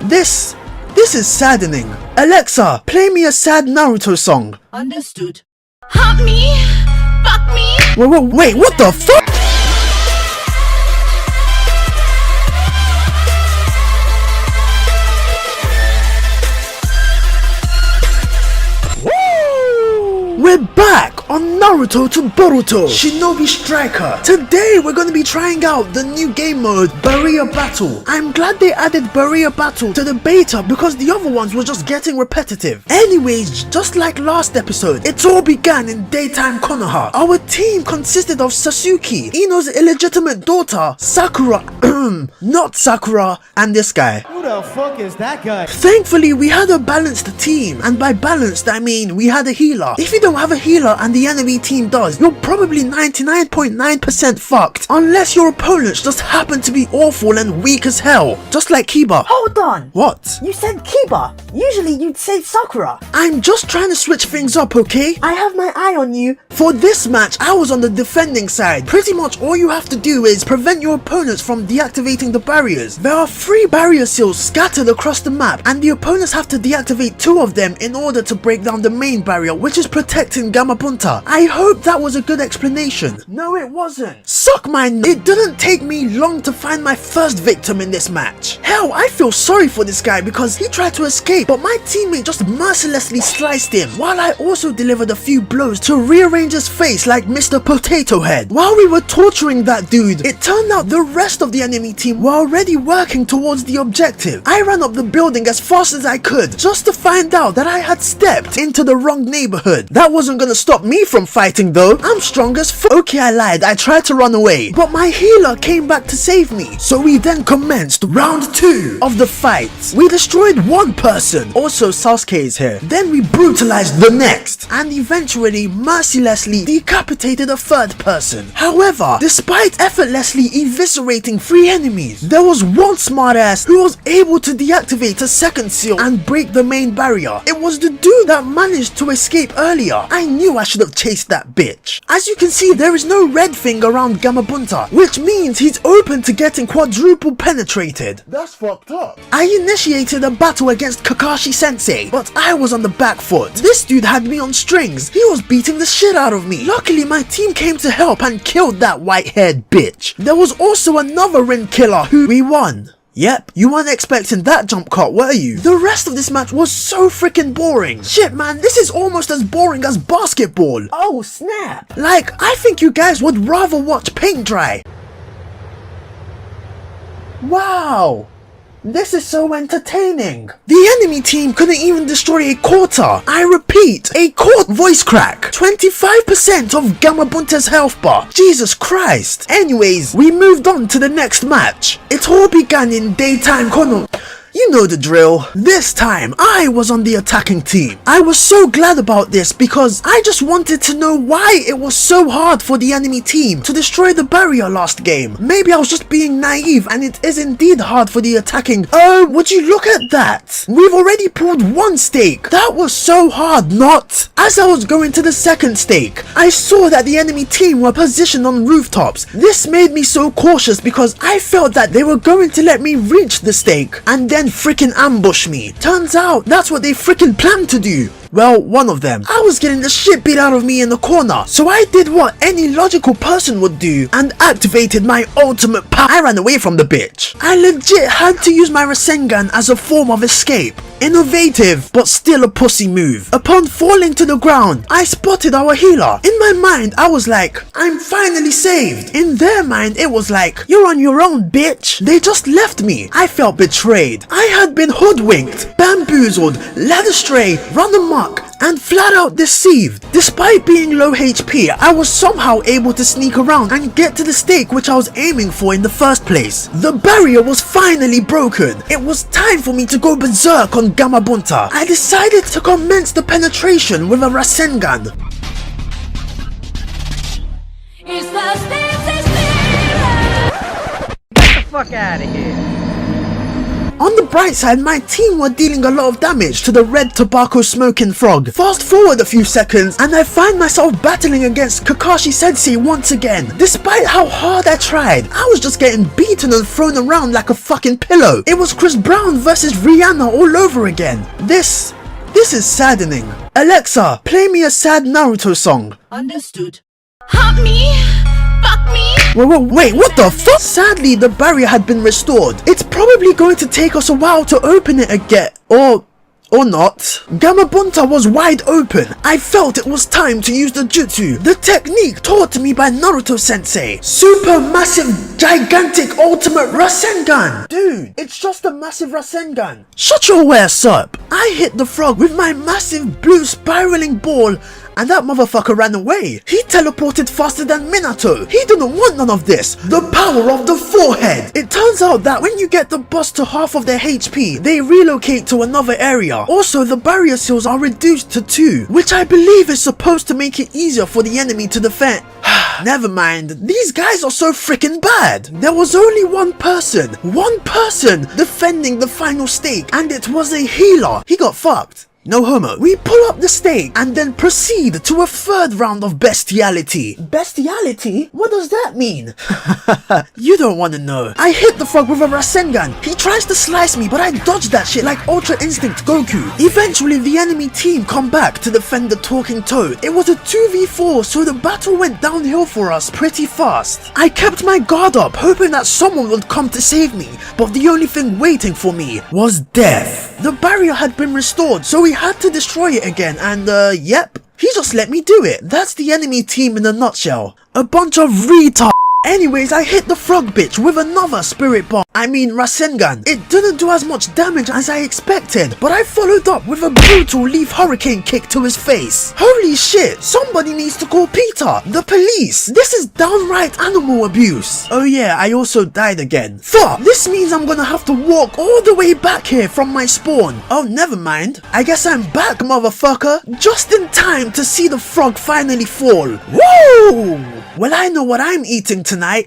This is saddening. Alexa, play me a sad Naruto song. Understood. Hump me! Fuck me! Wait, what the fuck? We're back on Naruto to Boruto, Shinobi Striker. Today we're going to be trying out the new game mode, Barrier Battle. I'm glad they added Barrier Battle to the beta because the other ones were just getting repetitive. Anyways, just like last episode, it all began in daytime Konoha. Our team consisted of Sasuke, Ino's illegitimate daughter, Sakura, not Sakura, and this guy. Who the fuck is that guy? Thankfully, we had a balanced team, and by balanced I mean we had a healer. If you don't have a healer and the enemy team does, you're probably 99.9% fucked, unless your opponents just happen to be awful and weak as hell, just like Kiba. Hold on! What? You said Kiba! Usually you'd say Sakura! I'm just trying to switch things up, okay? I have my eye on you! For this match, I was on the defending side. Pretty much all you have to do is prevent your opponents from deactivating the barriers. There are 3 barrier seals scattered across the map, and the opponents have to deactivate 2 of them in order to break down the main barrier, which is protecting Gamabunta. I hope that was a good explanation. No, it wasn't. Suck my n- It didn't take me long to find my first victim in this match. Hell, I feel sorry for this guy because he tried to escape, but my teammate just mercilessly sliced him, while I also delivered a few blows to rearrange his face like Mr. Potato Head. While we were torturing that dude, it turned out the rest of the enemy team were already working towards the objective. I ran up the building as fast as I could, just to find out that I had stepped into the wrong neighborhood. That wasn't gonna stop me from fighting though. I'm strong as f- Okay, I lied. I tried to run away, but my healer came back to save me. So we then commenced round 2 of the fight. We destroyed one person. Also, Sasuke is here. Then we brutalized the next, and eventually, mercilessly decapitated a 3rd person. However, despite effortlessly eviscerating 3 enemies, there was one smartass who was able to deactivate a 2nd seal and break the main barrier. It was the dude that managed to escape earlier. I knew I should have chased that bitch. As you can see, there is no red thing around Gamabunta, which means he's open to getting quadruple penetrated. That's fucked up. I initiated a battle against Kakashi Sensei, but I was on the back foot. This dude had me on strings. He was beating the shit out of me. Luckily, my team came to help and killed that white-haired bitch. There was also another Rin killer who we won. Yep, you weren't expecting that jump cut, were you? The rest of this match was so freaking boring. Shit, man, this is almost as boring as basketball. Oh, snap! Like, I think you guys would rather watch paint dry. Wow! This is so entertaining. The enemy team couldn't even destroy a quarter. I repeat, a quarter. Voice crack. 25% of Gamabunta's health bar. Jesus Christ. Anyways, we moved on to the next match. It all began in daytime Konoha. You know the drill. This time, I was on the attacking team. I was so glad about this because I just wanted to know why it was so hard for the enemy team to destroy the barrier last game. Maybe I was just being naive and it is indeed hard for the attacking. Oh, would you look at that? We've already pulled 1 stake. That was so hard, not? As I was going to the 2nd stake, I saw that the enemy team were positioned on rooftops. This made me so cautious because I felt that they were going to let me reach the stake and then freaking ambush me. Turns out that's what they freaking planned to do. Well, one of them. I was getting the shit beat out of me in the corner, so I did what any logical person would do and activated my ultimate power. I ran away from the bitch. I legit had to use my RASENGAN as a form of escape. Innovative, but still a pussy move. Upon falling to the ground, I spotted our healer. In my mind, I was like, I'm finally saved. In their mind, it was like, you're on your own, bitch. They just left me. I felt betrayed. I had been hoodwinked, bamboozled, led astray, run amok, and flat out deceived. Despite being low HP, I was somehow able to sneak around and get to the stake which I was aiming for in the first place. The barrier was finally broken. It was time for me to go berserk on Gamabunta. I decided to commence the penetration with a RASENGAN. It's the Stancy Spirit! Get the fuck out of here. On the bright side, my team were dealing a lot of damage to the red tobacco smoking frog. Fast forward a few seconds and I find myself battling against Kakashi Sensei once again. Despite how hard I tried, I was just getting beaten and thrown around like a fucking pillow. It was Chris Brown versus Rihanna all over again. This is saddening. Alexa, play me a sad Naruto song. Understood. Hump me. Fuck me. Wait, what the fuck? Sadly, the barrier had been restored. It's probably going to take us a while to open it again. Or not. Gamabunta was wide open. I felt it was time to use the jutsu, the technique taught to me by Naruto sensei. Super massive, gigantic, ultimate Rasengan. Dude, it's just a massive Rasengan. Shut your ass up. I hit the frog with my massive blue spiraling ball and that motherfucker ran away. He teleported faster than Minato. He didn't want none of this. The power of the forehead. It turns out that when you get the boss to half of their HP, they relocate to another area. Also, the barrier seals are reduced to 2, which I believe is supposed to make it easier for the enemy to defend. Never mind. These guys are so freaking bad. There was only one person defending the final stake, and it was a healer. He got fucked. No homo. We pull up the stake and then proceed to a third round of bestiality. Bestiality? What does that mean? You don't want to know. I hit the frog with a Rasengan. He tries to slice me, but I dodged that shit like Ultra Instinct Goku. Eventually, the enemy team come back to defend the talking toad. It was a 2v4, so the battle went downhill for us pretty fast. I kept my guard up, hoping that someone would come to save me, but the only thing waiting for me was death. The barrier had been restored, so we had to destroy it again, and yep, he just let me do it. That's the enemy team in a nutshell. A bunch of retards. Anyways, I hit the frog bitch with another spirit bomb. Rasengan. It didn't do as much damage as I expected, but I followed up with a brutal leaf hurricane kick to his face. Holy shit, somebody needs to call Peter, the police. This is downright animal abuse. Oh yeah, I also died again. Fuck, this means I'm gonna have to walk all the way back here from my spawn. Oh, never mind. I guess I'm back, motherfucker. Just in time to see the frog finally fall. Woo! Well, I know what I'm eating tonight.